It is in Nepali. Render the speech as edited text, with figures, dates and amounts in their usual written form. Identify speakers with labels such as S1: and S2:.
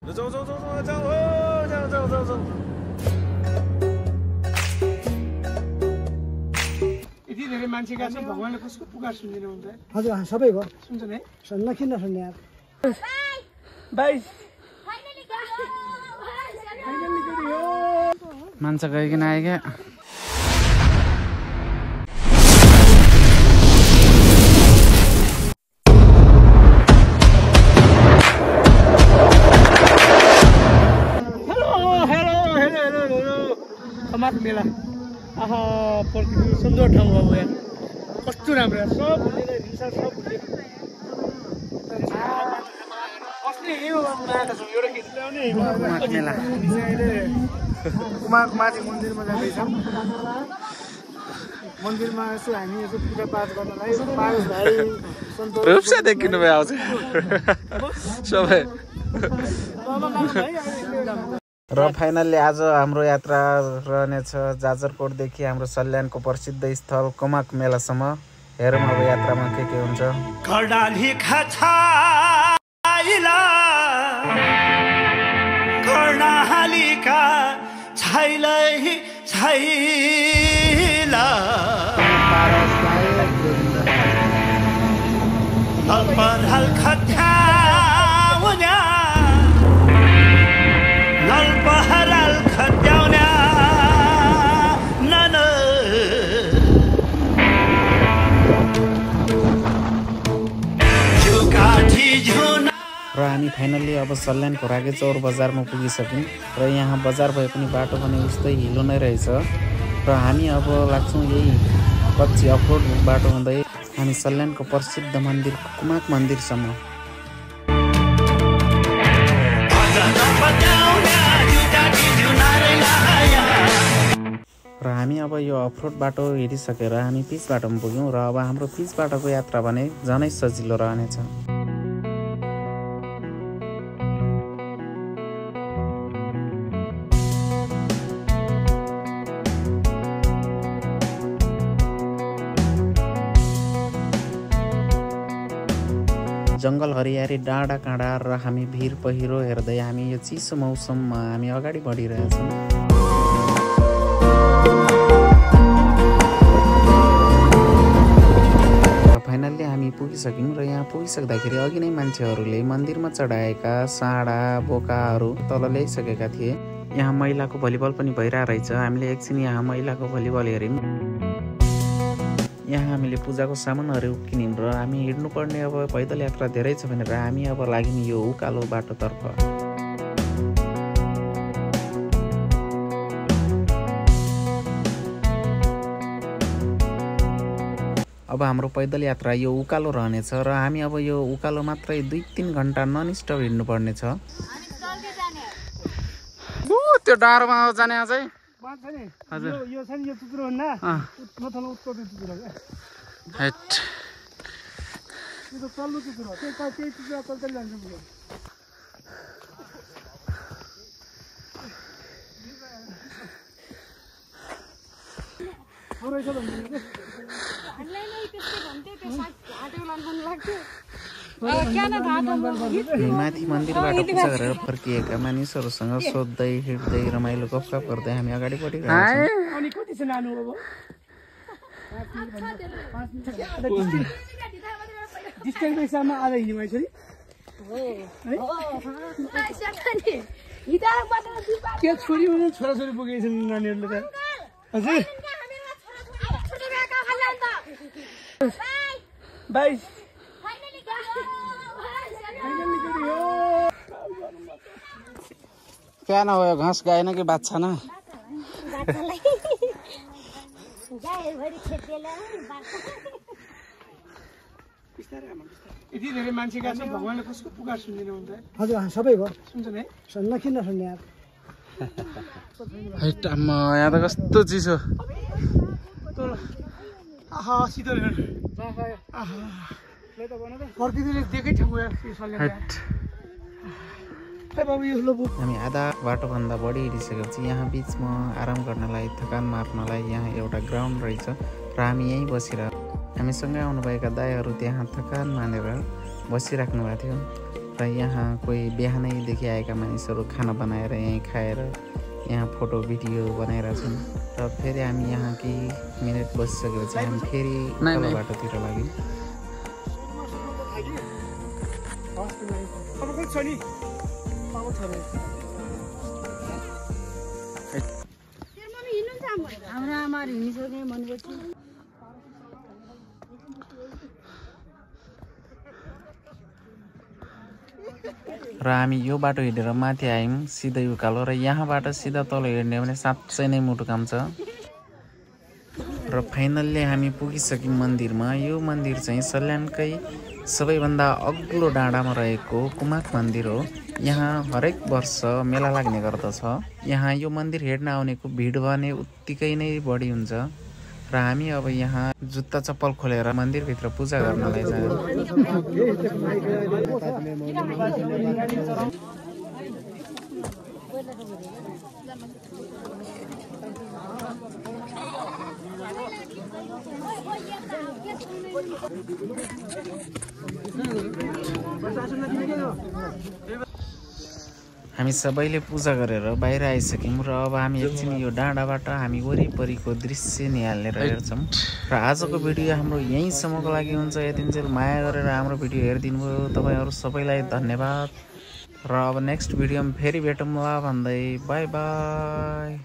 S1: 走走走走走走走走走。यति धेरै मान्छे गएको छ भगवानले कसको पुकार सुन्दिनुहुन्छ
S2: हजुर सबैको
S1: सुन्छन् है
S2: सुन्न किन नसुन्ने यार
S1: बाइ
S3: मान्छे गइकन आयो क्या
S1: कमाक मेला आहा प्रकृति सुन्दर ठाउँ हो यहाँ कस्तो राम्रो सब भुलेर हिंसा सब भुले अस्ति यो माछा छ एउटा खिच्ल्याउने
S3: मेला
S2: कुमाक माथि मन्दिरमा जाँदैछौँ मन्दिरमा यसो हामी यसो पूजापाठ गर्नलाई पारस भाइ सन्तोष
S3: रूपसा देखिनु भयो आउँछ सबै र फाइनल्ली आज हाम्रो यात्रा रहनेछ जाजरकोटदेखि हाम्रो सल्यानको प्रसिद्ध स्थल कमाक मेलासम्म। हेरौँ अब यात्रामा के हुन्छ। र हामी फाइनल्ली अब सल्यानको रागेचौर बजारमा पुगिसक्यौँ र यहाँ बजार भए पनि बाटो पनि उस्तै हिलो नै रहेछ र हामी अब लाग्छौँ यही कच्ची अफरोड बाटो हुँदै हामी सल्यानको प्रसिद्ध मन्दिर कुमाक मन्दिरसम्म। र हामी अब यो अफरोड बाटो हिँडिसकेर हामी पिच बाटोमा पुग्यौँ र अब हाम्रो पिच बाटोको यात्रा भने झनै सजिलो रहनेछ। जङ्गल हरियाली डाँडा काँडा र हामी भिर पहिरो हेर्दै हामी यो चिसो मौसममा हामी अगाडि बढिरहेछौँ। फाइनल्ली हामी पुगिसक्यौँ र यहाँ पुगिसक्दाखेरि अघि नै मान्छेहरूले मन्दिरमा चढाएका साँडा बोकाहरू तल ल्याइसकेका थिए। यहाँ महिलाको भलिबल पनि भइरहेको रहेछ। हामीले एकछिन यहाँ महिलाको भलिबल हेऱ्यौँ। यहाँ हामीले पूजाको सामानहरू किन्यौँ र हामी हिँड्नुपर्ने अब पैदल यात्रा धेरै छ भनेर हामी अब लाग्यौँ यो उकालो बाटोतर्फ। अब हाम्रो पैदल यात्रा यो उकालो रहनेछ र हामी अब यो उकालो मात्रै 2-3 घन्टा नन स्टप हिँड्नुपर्ने छ। त्यो डाँडोमा जाने अझै
S2: हजुर यो छ नि यो टुक्रो हुन्न नथलो उत्पत्ति टुक्रो के
S3: हेट
S2: यो त तल्लो टुक्रो हो त्यही टुक्रो तल जान्छ पुरो हो रहेछ भन्ने हामीलाई नै त्यस्तै भन्थे त्यो घाटो लान लाग्थ्यो
S3: माथि मन्दिरबाट पूजा गरेर फर्किएका मानिसहरूसँग सोध्दै हिँड्दै रमाइलो गफगाफ गर्दै हामी अगाडि बढिरहेका छौँ।
S2: अनि कति छ नानु अब डिस्टेन्स पैसामा आधा हिँड्नु भएछ नि के छोरी छोराछोरी पुगेछन् नानीहरूले त हजुर बाई
S3: क्या न हो घाँस गाएन कि बाछा न
S1: यति धेरै मान्छे गएको छ भगवानले कसको पुकार सुन्दिनुहुन्छ
S2: हजुर सबैको
S1: सुन्छन् है
S2: सुन्न किन नसुन्ने यार
S3: यहाँ त कस्तो चिसो
S1: आहा शीतल प्रकृतिले दिएकै ठाउँ
S3: हामी आधा बाटोभन्दा बढी हिँडिसकेपछि यहाँ बिचमा आराम गर्नलाई थकान मार्नलाई यहाँ एउटा ग्राउन्ड रहेछ र हामी यहीँ बसेर हामीसँगै आउनुभएका दाइहरू त्यहाँ थकान मानेर बसिराख्नु भएको थियो र यहाँ कोही बिहानैदेखि आएका मानिसहरू खाना बनाएर यहीँ खाएर यहाँ फोटो भिडियो बनाइरहेका छन्। र फेरि हामी यहाँ केही मिनट बसिसकेर चाहिँ हामी फेरि तल्लो बाटोतिर लाग्यौँ।
S2: हाम्रो आमाहरू हिँडिसक्ने भनेपछि
S3: र हामी यो बाटो हिँडेर माथि आयौँ सिधै उकालो। र यहाँबाट सिधा तल हिँड्ने भने साँच्चै नै मुटु काम छ। र फाइनल्ली हामी पुगिसक्यौँ मन्दिरमा। यो मन्दिर चाहिँ सल्यानकै सबैभन्दा अग्लो डाँडामा रहेको कुमाक मन्दिर हो। यहाँ हरेक वर्ष मेला लाग्ने गर्दछ। यहाँ यो मन्दिर हेर्न आउनेको भिड भने उत्तिकै नै बढी हुन्छ। र हामी अब यहाँ जुत्ता चप्पल खोलेर मन्दिरभित्र पूजा गर्नलाई जान्छौँ। हामी सबैले पूजा गरेर बाहिर आइसक्यौँ। र अब हामी एकछिन यो डाँडाबाट हामी वरिपरिको दृश्य निहालेर हेर्छौँ। र आजको भिडियो हाम्रो यहीँसम्मको लागि हुन्छ। यतिन्जेल माया गरेर हाम्रो भिडियो हेरिदिनु भयो तपाईँहरू सबैलाई धन्यवाद। र अब नेक्स्ट भिडियोमा फेरि भेटौँला भन्दै बाई बाई।